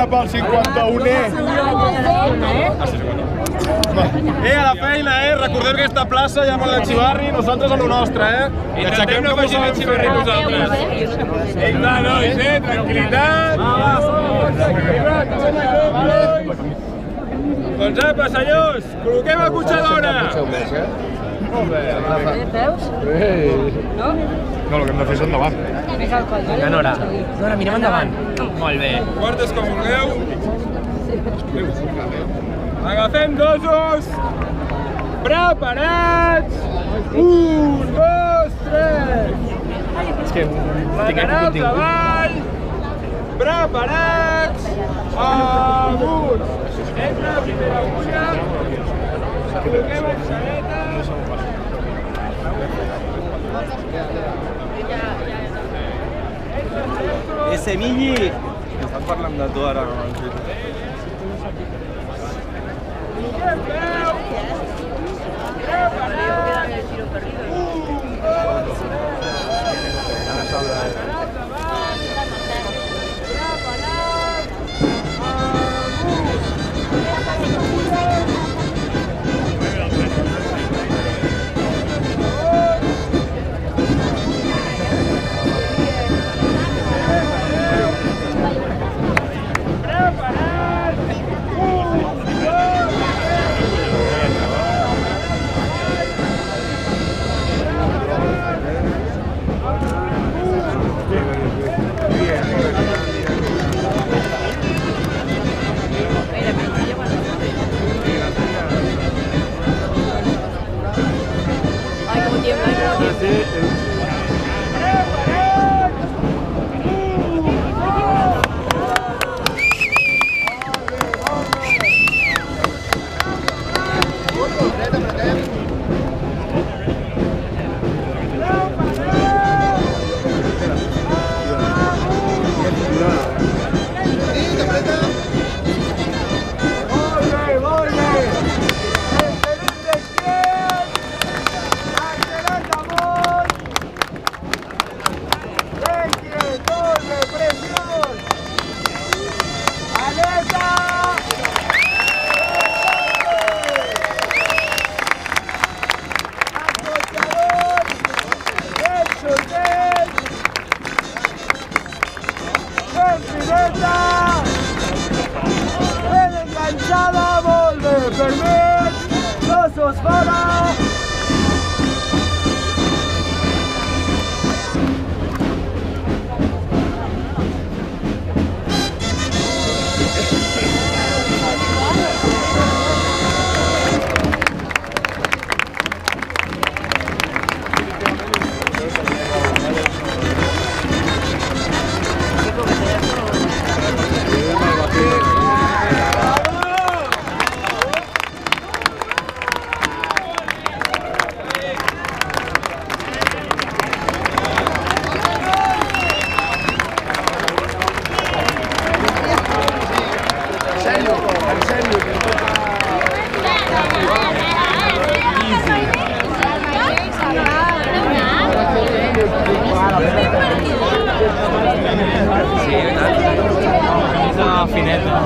pel 51è. A la feina, recordeu que aquesta plaça hi ha molt de xivarri, nosaltres a lo nostre, Intentem no afegir el xivarri nosaltres. Vinga, nois, tranquil·litat. Doncs apa, senyors, col·loquem el cotxadora. Molt bé. Veus? No? No, el que hem de fer és endavant. Més al coll. Vinga, Nora, mirem endavant. Molt bé. Quartes com vulgueu. Agafem dosos. Preparats. 1, 2, 3. És que Lateral avall. Preparats. Amunt. Entra la primera agulla. Col·loquem enxaneta. Milli! Estan parlant de tu ara. Fineta.